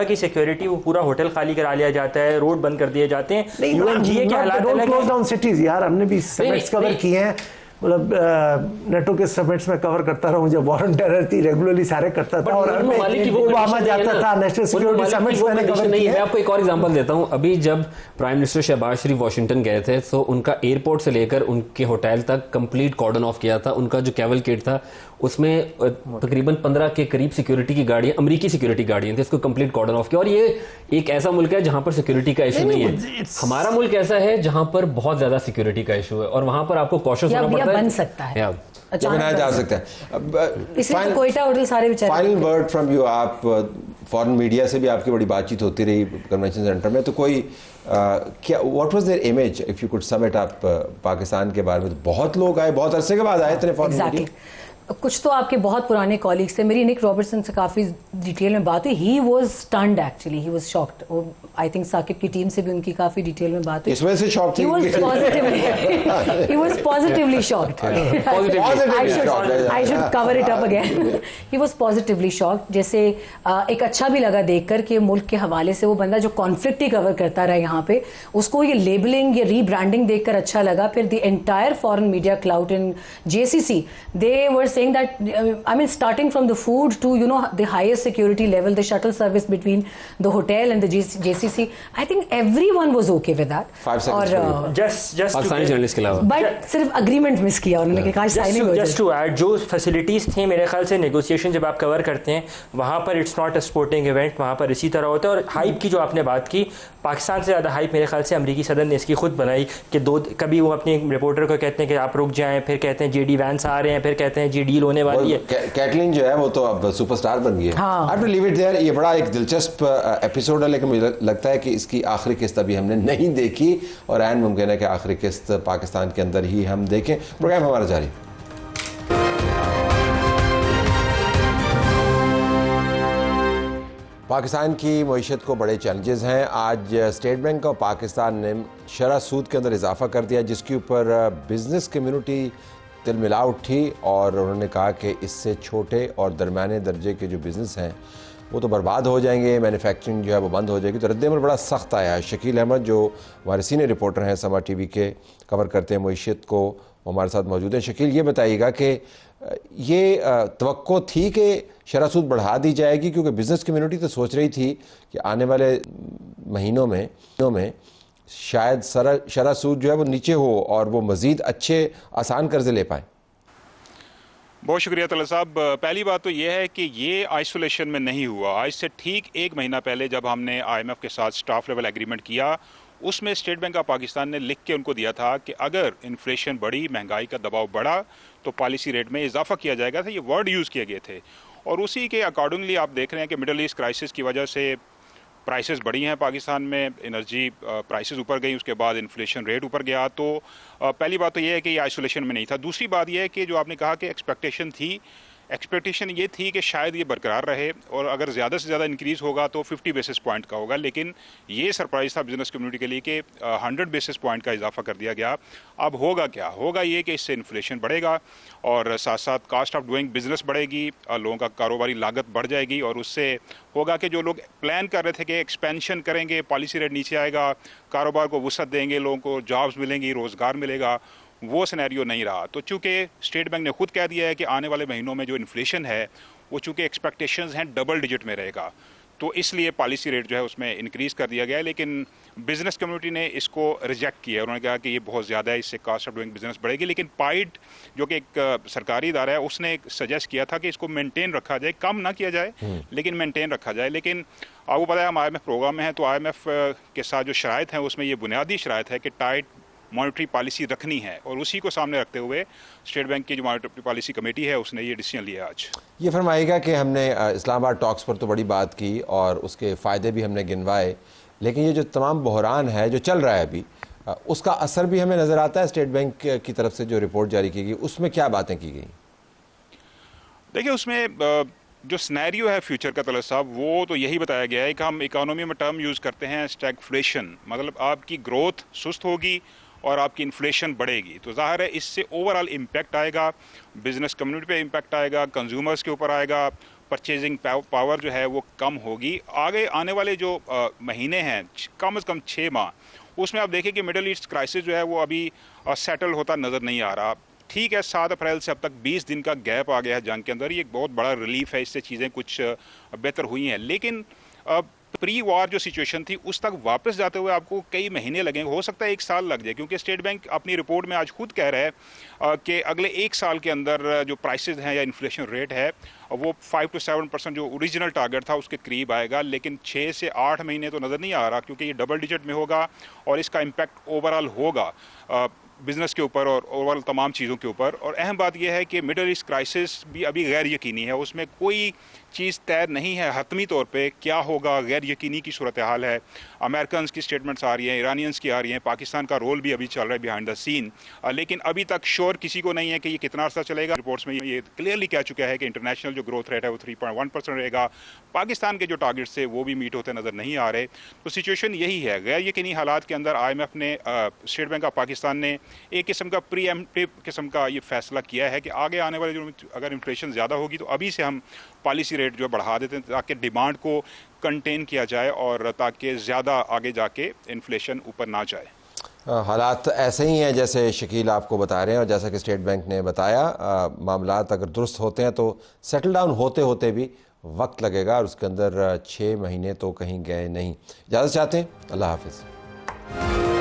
की सिक्योरिटी, वो पूरा होटल खाली करा लिया जाता है, रोड बंद कर दिए जाते हैं। यूएनजीए के हालात अलग हैं यार, हमने भी समिट्स कवर किए हैं, मतलब नेटो के समिट्स में कवर करता रहा हूं, जब वॉर ऑन टेरर थी रेगुलरली सारे करता था, और ओबामा जाता था, नेशनल सिक्योरिटी समिट्स मैंने कवर किए। मैं आपको एक और एग्जांपल देता हूं। अभी जब प्राइम मिनिस्टर शहबाज शरीफ वाशिंगटन गए थे तो उनका एयरपोर्ट से लेकर उनके होटल तक कंप्लीट कॉर्डन ऑफ किया था। उनका जो कैवलकेड था उसमें तकरीबन 15 के करीब सिक्योरिटी की गाड़ियां, अमेरिकी सिक्योरिटी गाड़ियां थी, इसको कंप्लीट कॉर्डन ऑफ किया। और ये एक ऐसा मुल्क है जहां पर सिक्योरिटी का इशू नहीं है। हमारा मुल्क ऐसा है जहां पर बहुत ज्यादा सिक्योरिटी का इशू है और वहां पर आपको कॉशियस होना पड़ता है। बन सकता है, बनाया जा सकता है। Final word from you. आप फॉरेन मीडिया से भी आपकी बड़ी बातचीत होती रही कन्वेंशन सेंटर में, तो कोई क्या what was there image, if you could sum it up Pakistan के बारे में? तो बहुत लोग आए, बहुत अरसे के बाद आए इतने फॉरेन मीडिया। कुछ तो आपके बहुत पुराने कॉलीग्स थे, मेरी निक रॉबर्टसन से काफ़ी डिटेल में बात हुई। He was stunned actually, he was shocked. I think Sakib की टीम से भी उनकी काफ़ी डिटेल में बात हुई। इसमें से शॉक्ड थी। He was positively shocked. I should cover it up again. He was positively shocked. जैसे एक अच्छा भी लगा देखकर कि मुल्क के हवाले से वो बंदा जो कॉन्फ्लिक्ट ही कवर करता रहा यहाँ पे, उसको ये लेबलिंग, ये रीब्रांडिंग देखकर अच्छा लगा। फिर the entire foreign media cloud in JCC, they were saying that I mean starting from the food to the highest security level, the shuttle service between the hotel and the JCC, I think everyone was okay with that. 5 seconds और just पाकिस्तानी जर्नलिस्ट के अलावा, बट सिर्फ अग्रीमेंट मिस किया उन्होंने कि साइनिंग हो जाए। जस्ट टू ऐड, जो फैसिलिटीज थी मेरे ख्याल से नेगोशिएशन जब आप कवर करते हैं वहाँ पर it's not a sporting event, वहाँ पर इसी तरह होता है। और हाइप की जो आपने बात की, पाकिस्तान से ज़्यादा हाइप मेरे ख्याल से अमेरिकी सदर ने इसकी खुद बनाई कि कभी वो अपने रिपोर्टर को कहते हैं कि आप रुक जाएं, फिर कहते हैं JD वैंस आ रहे हैं, फिर कहते हैं जी डील होने वाली है। कैटलिन जो है वो तो अब सुपरस्टार बन गई है। I have to leave it there. ये बड़ा एक दिलचस्प एपिसोड है, लेकिन मुझे लगता है कि इसकी आखिरी किस्त अभी हमने नहीं देखी और ऐन मुमकिन है कि आखिरी किस्त पाकिस्तान के अंदर ही हम देखें। प्रोग्राम हमारा जारी। पाकिस्तान की मईशत को बड़े चैलेंजेस हैं। आज स्टेट बैंक ऑफ पाकिस्तान ने शरह सूद के अंदर इजाफा कर दिया, जिसके ऊपर बिज़नेस कम्युनिटी तिलमिला उठी और उन्होंने कहा कि इससे छोटे और दरमियाने दर्जे के जो बिज़नेस हैं वो तो बर्बाद हो जाएंगे, मैन्युफैक्चरिंग जो है वो बंद हो जाएगी। तो रद्द-ए-अमल बड़ा सख्त आया है। शकील अहमद जो हमारे सीनियर रिपोर्टर हैं, समा टीवी के, कवर करते हैं मईशत को, वो हमारे साथ मौजूद हैं। शकील, ये बताइएगा कि ये तवक्को थी कि शरह सूद बढ़ा दी जाएगी, क्योंकि बिज़नेस कम्युनिटी तो सोच रही थी कि आने वाले महीनों में शायद शरह सूद जो है वो नीचे हो और वो मज़ीद अच्छे आसान कर्जे ले पाएँ। बहुत शुक्रिया तलत साहब। पहली बात तो ये है कि ये आइसोलेशन में नहीं हुआ। आज से ठीक 1 महीना पहले जब हमने IMF के साथ स्टाफ लेवल एग्रीमेंट किया, उसमें स्टेट बैंक ऑफ पाकिस्तान ने लिख के उनको दिया था कि अगर इन्फ्लेशन बढ़ी, महंगाई का दबाव बढ़ा, तो पॉलिसी रेट में इजाफा किया जाएगा था। ये वर्ड यूज़ किए गए थे और उसी के अकॉर्डिंगली आप देख रहे हैं कि मिडल ईस्ट क्राइसिस की वजह से प्राइसेस बढ़ी हैं पाकिस्तान में, एनर्जी प्राइसेस ऊपर गई, उसके बाद इन्फ्लेशन रेट ऊपर गया। तो पहली बात तो ये है कि ये आइसोलेशन में नहीं था। दूसरी बात ये है कि जो आपने कहा कि एक्सपेक्टेशन ये थी कि शायद ये बरकरार रहे और अगर ज़्यादा से ज़्यादा इंक्रीज़ होगा तो 50 बेसिस पॉइंट का होगा, लेकिन ये सरप्राइज़ था बिजनेस कम्युनिटी के लिए कि 100 बेसिस पॉइंट का इजाफा कर दिया गया। अब होगा क्या? होगा ये कि इससे इन्फ्लेशन बढ़ेगा और साथ साथ कास्ट ऑफ डूइंग बिजनेस बढ़ेगी, लोगों का कारोबारी लागत बढ़ जाएगी और उससे होगा कि जो लोग प्लान कर रहे थे कि एक्सपेंशन करेंगे, पॉलिसी रेट नीचे आएगा, कारोबार को वसअत देंगे, लोगों को जॉब्स मिलेंगी, रोज़गार मिलेगा, वो सिनेरियो नहीं रहा। तो चूंकि स्टेट बैंक ने खुद कह दिया है कि आने वाले महीनों में जो इन्फ्लेशन है वो चूंकि एक्सपेक्टेशंस हैं डबल डिजिट में रहेगा, तो इसलिए पॉलिसी रेट जो है उसमें इंक्रीज़ कर दिया गया है। लेकिन बिजनेस कम्युनिटी ने इसको रिजेक्ट किया है। उन्होंने कहा कि ये बहुत ज़्यादा है, इससे कास्ट ऑफ डूइंग बिजनेस बढ़ेगी। लेकिन पाइड जो कि एक सरकारी इदारा है, उसने सजेस्ट किया था कि इसको मेंटेन रखा जाए, कम ना किया जाए लेकिन मेंटेन रखा जाए। लेकिन आपको पता है हम IMF प्रोग्राम में हैं, तो IMF के साथ जो शराइत हैं उसमें ये बुनियादी शराइत है कि टाइट मॉनेटरी पॉलिसी रखनी है और उसी को सामने रखते हुए स्टेट बैंक की जो मॉनेटरी पॉलिसी कमेटी है उसने ये डिसीजन लिया आज। ये फरमाइएगा कि हमने इस्लामाबाद टॉक्स पर तो बड़ी बात की और उसके फ़ायदे भी हमने गिनवाए, लेकिन ये जो तमाम बहरान है जो चल रहा है अभी, उसका असर भी हमें नज़र आता है। स्टेट बैंक की तरफ से जो रिपोर्ट जारी की गई उसमें क्या बातें की गई? देखिए, उसमें जो स्नैरियो है फ्यूचर का तलत साहब, वो तो यही बताया गया है कि हम इकोनॉमी में टर्म यूज़ करते हैं स्टैगफ्लेशन, मतलब आपकी ग्रोथ सुस्त होगी और आपकी इन्फ्लेशन बढ़ेगी। तो ज़ाहिर है इससे ओवरऑल इम्पैक्ट आएगा, बिजनेस कम्युनिटी पे इम्पैक्ट आएगा, कंज्यूमर्स के ऊपर आएगा, परचेजिंग पावर जो है वो कम होगी। आगे आने वाले जो महीने हैं, कम से कम 6 माह, उसमें आप देखें कि मिडल ईस्ट क्राइसिस जो है वो अभी सेटल होता नज़र नहीं आ रहा। ठीक है, 7 अप्रैल से अब तक 20 दिन का गैप आ गया है जंग के अंदर, ये एक बहुत बड़ा रिलीफ है, इससे चीज़ें कुछ बेहतर हुई हैं। लेकिन प्री वॉर जो सिचुएशन थी उस तक वापस जाते हुए आपको कई महीने लगेंगे, हो सकता है 1 साल लग जाए, क्योंकि स्टेट बैंक अपनी रिपोर्ट में आज खुद कह रहा है कि अगले 1 साल के अंदर जो प्राइसेस हैं या इन्फ्लेशन रेट है वो 5 to 7% जो ओरिजिनल टारगेट था उसके करीब आएगा। लेकिन 6 से 8 महीने तो नज़र नहीं आ रहा, क्योंकि ये डबल डिजिट में होगा और इसका इम्पैक्ट ओवरऑल होगा बिज़नेस के ऊपर और ओवरऑल तमाम चीज़ों के ऊपर। और अहम बात यह है कि मिडल ईस्ट क्राइसिस भी अभी गैर यकीनी है, उसमें कोई चीज़ तय नहीं है हतमी तौर पे क्या होगा, गैर यकीनी की सूरत हाल है। अमेरिकन की स्टेटमेंट्स आ रही हैं, ईरानियंस की आ रही हैं, पाकिस्तान का रोल भी अभी चल रहा है बिहाइंड द सीन, लेकिन अभी तक श्योर किसी को नहीं है कि ये कितना अर्सा चलेगा। रिपोर्ट्स में ये क्लियरली कह चुका है कि इंटरनेशनल जो ग्रोथ रेट है वो 3.1% रहेगा। पाकिस्तान के जो टारगेट्स थे वो भी मीट होते नज़र नहीं आ रहे। तो सिचुएशन यही है, गैर यकीनी हालात के अंदर IMF ने, स्टेट बैंक ऑफ पाकिस्तान ने एक किस्म का प्रीएम्प्टिव किस्म का ये फैसला किया है कि आगे आने वाले जो अगर इन्फ्लेशन ज़्यादा होगी तो अभी से हम पॉलिसी रेट जो बढ़ा देते हैं ताकि डिमांड को कंटेन किया जाए और ताकि ज़्यादा आगे जाके इन्फ्लेशन ऊपर ना जाए। हालात ऐसे ही हैं जैसे शकील आपको बता रहे हैं और जैसा कि स्टेट बैंक ने बताया, मामलात अगर दुरुस्त होते हैं तो सेटल डाउन होते होते भी वक्त लगेगा और उसके अंदर 6 महीने तो कहीं गए नहीं। इजाज़त चाहते हैं, अल्लाह हाफिज़।